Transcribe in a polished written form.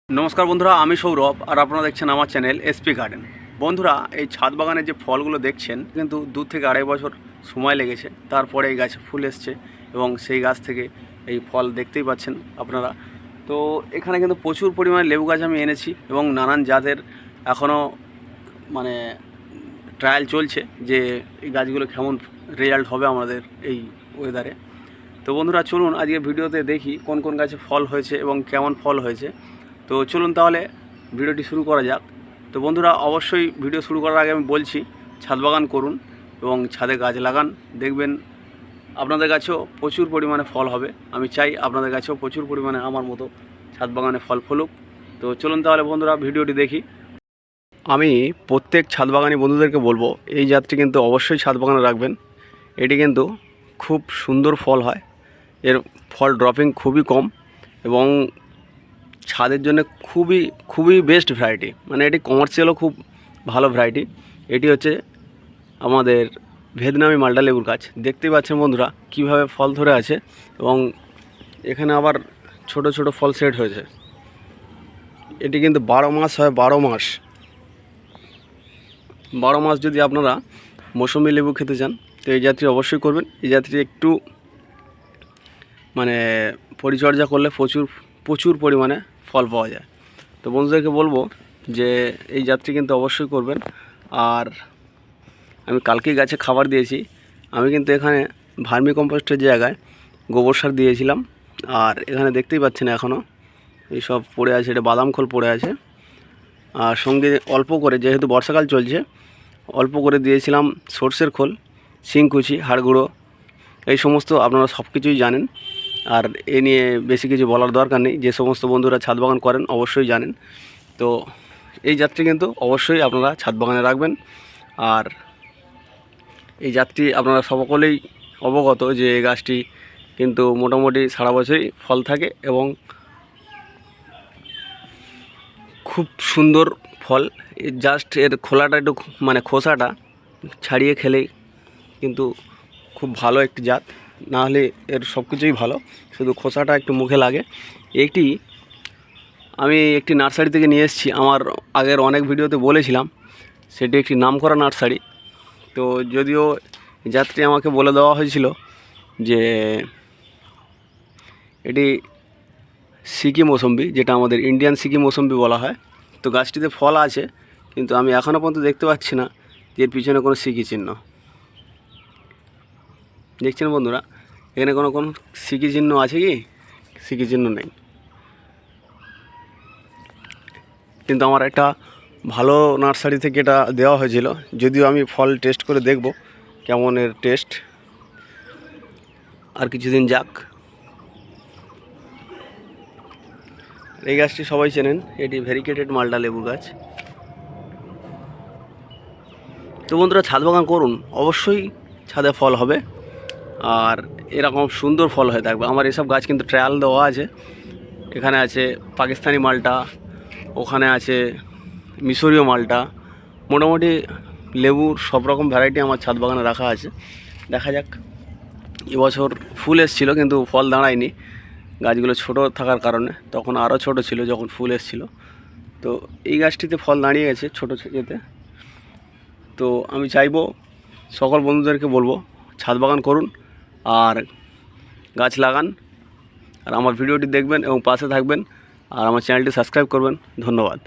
नमस्कार बंधुरा आमी सौरभ और आपनारा देखছেন আমার চ্যানেল एसपी गार्डन। বন্ধুরা এই ছাদ বাগানের যে ফলগুলো দেখছেন কিন্তু 2 থেকে আড়াই বছর সময় লেগেছে, তারপরে এই গাছে ফুল এসছে এবং সেই গাছ থেকে এই ফল দেখতেই পাচ্ছেন আপনারা। তো এখানে কিন্তু প্রচুর পরিমাণে লেবু গাছ আমি এনেছি এবং নানান জাতের এখনও মানে ট্রায়াল চলছে যে এই গাছগুলো কেমন রেজাল্ট হবে আমাদের এই ওয়েদারে। তো বন্ধুরা চলুন আজকে ভিডিওতে দেখি কোন কোন গাছে ফল হয়েছে এবং কেমন ফল হয়েছে। তো চলুন তাহলে ভিডিওটি শুরু করা যাক। তো বন্ধুরা অবশ্যই ভিডিও শুরু করার আগে আমি বলছি ছাদ বাগান করুন এবং ছাদে গাছ লাগান, দেখবেন আপনাদের গাছেও প্রচুর পরিমাণে ফল হবে। আমি চাই আপনাদের গাছেও প্রচুর পরিমাণে আমার মতো ছাদ বাগানে ফল ফলুক। তো চলুন তাহলে বন্ধুরা ভিডিওটি দেখি। আমি প্রত্যেক ছাদ বাগানি বন্ধুদেরকে বলবো এই জাতটি কিন্তু অবশ্যই ছাদ বাগানে রাখবেন। এটি কিন্তু খুব সুন্দর ফল হয়, এর ফল ড্রপিং খুবই কম এবং ছাদের জন্য খুবই বেস্ট ভ্যারাইটি, মানে এটি কমার্শিয়ালও খুব ভালো ভ্যারাইটি। এটি হচ্ছে আমাদের ভিয়েতনামি মালটা লেবুর গাছ। দেখতেই পাচ্ছেন বন্ধুরা কিভাবে ফল ধরে আছে এবং এখানে আবার ছোট ছোট ফল সেট হয়েছে। এটি কিন্তু 12 মাস হয়, 12 মাস যদি আপনারা মৌসুমি লেবু খেতে চান তো এই জাতটি অবশ্যই করবেন। এই জাতটি একটু মানে পরিচর্যা করলে প্রচুর পরিমাণে ফল পাওয়া যায়। তো বন্ধুদেরকে বলবো যে এই জাতটি কিন্তু অবশ্যই করবেন। আর আমি কালকেই গাছে খাবার দিয়েছি। আমি কিন্তু এখানে ভার্মি কম্পোস্টের জায়গায় গোবর সার দিয়েছিলাম। আর এখানে দেখতেই পাচ্ছেন এখনও এইসব পড়ে আছে, এটা বাদাম খোল পড়ে আছে। আর সঙ্গে অল্প করে, যেহেতু বর্ষাকাল চলছে, অল্প করে দিয়েছিলাম সর্ষের খোল, শিংকুচি, হাড়গুঁড়ো, এই সমস্ত আপনারা সব কিছুই জানেন। আর এ নিয়ে বেশি কিছু বলার দরকার নেই, যে সমস্ত বন্ধুরা ছাদ বাগান করেন অবশ্যই জানেন। তো এই জাতটি কিন্তু অবশ্যই আপনারা ছাদ বাগানে রাখবেন। আর এই জাতটি আপনারা সকলেই অবগত যে এই গাছটি কিন্তু মোটামুটি সারা বছরই ফল থাকে এবং খুব সুন্দর ফল। জাস্ট এর খোলাটা একটু মানে খোসাটা ছাড়িয়ে খেলেই কিন্তু খুব ভালো একটি জাত, না হলে এর সব কিছুই ভালো, শুধু খোসাটা একটু মুখে লাগে। এইটি আমি একটি নার্সারি থেকে নিয়ে এসেছি, আমার আগের অনেক ভিডিওতে বলেছিলাম সেটি একটি নামকরা নার্সারি। তো যদিও জাতটি আমাকে বলে দেওয়া হয়েছিল যে এটি সিকি মৌসম্বি, যেটা আমাদের ইন্ডিয়ান সিকি মৌসম্বি বলা হয়। তো গাছটিতে ফল আছে কিন্তু আমি এখনও পর্যন্ত দেখতে পাচ্ছি না যে এর পিছনে কোনো সিকি চিহ্ন। দেখছেন বন্ধুরা এখানে কোনো সিকি চিহ্ন আছে কি? সিকি চিহ্ন নেই। কিন্তু আমার একটা ভালো নার্সারি থেকে এটা দেওয়া হয়েছিল, যদিও আমি ফল টেস্ট করে দেখব কেমন এর টেস্ট, আর কিছুদিন যাক। এই গাছটি সবাই চেনেন, এটি ভেরিকেটেড মালটা লেবু গাছ। তো বন্ধুরা ছাদ বাগান করুন, অবশ্যই ছাদে ফল হবে আর এরকম সুন্দর ফল হয়ে থাকবে। আমার এসব গাছ কিন্তু ট্রায়াল দেওয়া আছে। এখানে আছে পাকিস্তানি মালটা, ওখানে আছে মিশরীয় মালটা, মোটামুটি লেবুর সব রকম ভ্যারাইটি আমার ছাদ বাগানে রাখা আছে। দেখা যাক, এবছর ফুল এসেছিলো কিন্তু ফল দাঁড়ায়নি, গাছগুলো ছোট থাকার কারণে। তখন আরও ছোট ছিল যখন ফুল এসেছিল। তো এই গাছটিতে ফল দাঁড়িয়ে গেছে ছোটো যেতে। তো আমি চাইবো সকল বন্ধুদেরকে বলবো ছাদ বাগান করুন আর গাছ লাগান, আর আমার ভিডিওটি দেখবেন এবং পাশে থাকবেন আর আমার চ্যানেলটি সাবস্ক্রাইব করবেন। ধন্যবাদ।